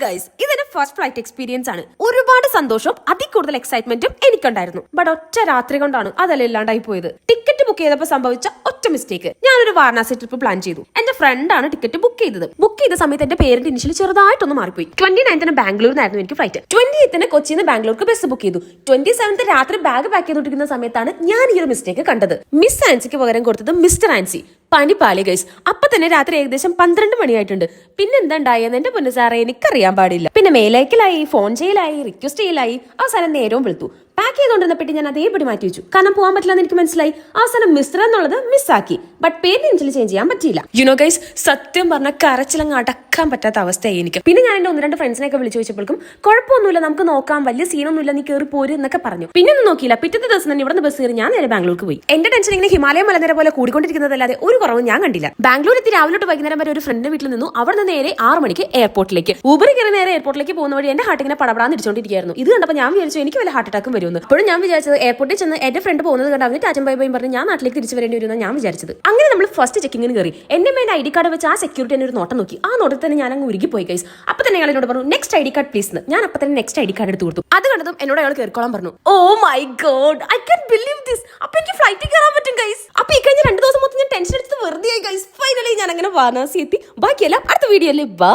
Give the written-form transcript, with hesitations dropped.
Guys, ഇതെന്റെ first flight experience ആണ്. ഒരുപാട് സന്തോഷവും അതിൽ കൂടുതൽ എക്സൈറ്റ്മെന്റും എനിക്കുണ്ടായിരുന്നു. ബട്ട് ഒറ്റ രാത്രി കൊണ്ടാണ് അതെല്ലാം ഇല്ലാണ്ടായി പോയത്. ടിക്കറ്റ് ബുക്ക് ചെയ്തപ്പോൾ സംഭവിച്ച ഒറ്റ മിസ്റ്റേക്ക്. ഞാനൊരു വാരണാസി ട്രിപ്പ് പ്ലാൻ ചെയ്തു. എന്റെ ഫ്രണ്ടാണ് ടിക്കറ്റ് ബുക്ക് ചെയ്തത്. ബുക്ക് ചെയ്ത സമയത്ത് എന്റെ പേരന്റ് ഇനിഷ്യലി ചെറുതായിട്ടൊന്ന് മാറിപ്പോയി. 29th ബാംഗ്ലൂരിനായിരുന്നു എനിക്ക് ഫ്ലൈറ്റ്. 28th കൊച്ചിയിൽ നിന്ന് ബാംഗ്ലൂർക്ക് ബസ് ബുക്ക് ചെയ്തു. 27th രാത്രി ബാഗ് പാക്ക് ചെയ്തുകൊണ്ടിരിക്കുന്ന സമയത്താണ് ഞാൻ ഈ ഒരു മിസ്റ്റേക്ക് കണ്ടത്. മിസ് ആൻസിക്ക് പകരം കൊടുത്തത് മിസ്റ്റർ ആൻസി. പണിപ്പാളി ഗൈസ്. അപ്പൊ തന്നെ രാത്രി ഏകദേശം 12 മണിയായിട്ടുണ്ട്. പിന്നെ എന്താ ഉണ്ടായെന്ന് എന്റെ പൊന്നു സാറേ എനിക്കറിയാൻ പാടില്ല. പിന്നെ മെയിലയക്കലായി, ഫോൺ ചെയ്യലായി, റിക്വസ്റ്റ് ചെയ്യലായി. അവസാനം നേരവും വെളുത്തു. പാക്ക് ചെയ്തുകൊണ്ടിരുന്ന പെട്ടി ഞാൻ അതേപടി മാറ്റി വെച്ചു. കാരണം പോകാൻ പറ്റില്ല എന്ന് എനിക്ക് മനസ്സിലായി. അവസാനം മിസ്റ്റർ എന്നുള്ളത് മിസ്സാക്കി. ബട്ട് പേര് എനിക്ക് ചേഞ്ച് ചെയ്യാൻ പറ്റിയില്ല. യുനോ ഗൈസ്, സത്യം പറഞ്ഞ കരച്ചിലങ്ങ് അടക്കാൻ പറ്റാത്ത അവസ്ഥയായി എനിക്ക്. പിന്നെ ഞാൻ എന്റെ 1-2 ഫ്രണ്ട്സിനെയൊക്കെ വിളിച്ചു ചോദിച്ചപ്പോഴും കുഴപ്പമൊന്നുമില്ല, നമുക്ക് നോക്കാം, വലിയ സീനൊന്നുമില്ല, നീ കയറി പോര് എന്നൊക്കെ പറഞ്ഞു. പിന്നെ ഒന്നും നോക്കിയില്ല. പിറ്റത്തെ ദിവസം തന്നെ ഇവിടെ ബസ് കയറി ഞാൻ നേരെ ബാംഗ്ലൂർക്ക് പോയി. എന്റെ ടെൻഷൻ ഇങ്ങനെ ഹിമാലയ മലനിര പോലെ കൂടിക്കൊണ്ടിരിക്കുന്നതല്ലാതെ ഒരു കുറവും ഞാൻ കണ്ടില്ല. ബാംഗ്ലൂർ എത്തി രാവിലെ തൊട്ട് വൈകുന്നേരം വരെ ഒരു ഫ്രണ്ടിന്റെ വീട്ടിൽ നിന്നു. അവിടെ നിന്ന് നേരെ 6 മണിക്ക് എയർപോർട്ടിലേക്ക്. ഊബർ കയറി നേരെ എയർപോർട്ടിലേക്ക് പോകുന്ന വഴി എന്റെ ഹാർട്ട് ഇങ്ങനെ പടപടാന്ന് ഇടിച്ചോണ്ടിരിക്കുകയായിരുന്നു. ഇത് കണ്ടപ്പോൾ ഞാൻ വിചാരിച്ചു എനിക്ക് വല്ല ഹാർട്ട് അറ്റാക്കും വരുമെന്ന്. അപ്പോഴും ഞാൻ വിചാരിച്ചത് എയർപോർട്ടിൽ ചെന്ന് എന്റെ ഫ്രണ്ട് പോകുന്നത് കണ്ട് അവന് ടാറ്റം ബൈ ബൈ പറഞ്ഞ് ഞാൻ നാട്ടിലേക്ക് തിരിച്ചു വരേണ്ടി വരുമെന്ന് ഞാൻ വിചാരിച്ചത്. അങ്ങനെ നമ്മൾ ഫസ്റ്റ് ചെക്കിങ്ങിന് കയറി. എന്റെ മേലെ ID കാർഡ് വെച്ച് ആ സെക്യൂരിറ്റി എന്നെ ഒരു നോട്ടം നോക്കി. ആ നോട്ടത്തിൽ തന്നെ ഞാൻ അങ്ങ് ഉരുകി പോയി ഗൈസ്. അപ്പൊ തന്നെ അയാൾ എന്നോട് പറഞ്ഞു നെക്സ്റ്റ് ID കാർഡ് പ്ലീസ് എന്ന്. ഞാൻ അപ്പൊ തന്നെ നെക്സ്റ്റ് ID കാർഡ് എടുത്ത് കൊടുത്തു. അത് കണ്ടതും എന്നോട് അയാൾ കയറിക്കോളാൻ പറഞ്ഞു. Oh my God, I can believe this. അപ്പൊ എനിക്ക് ഫ്ലൈറ്റിൽ കയറാൻ പറ്റും ഗൈസ്. അപ്പൊ ഈ കഴിഞ്ഞ 2 ദിവസം മൊത്തം ഞാൻ ടെൻഷൻ എടുത്ത് വെറുതെ ആയി ഗൈസ്. ഫൈനലി ഞാൻ അങ്ങനെ വാരണാസി എത്തി. ബാക്കിയെല്ലാം അടുത്ത വീഡിയോയില് ബൈ.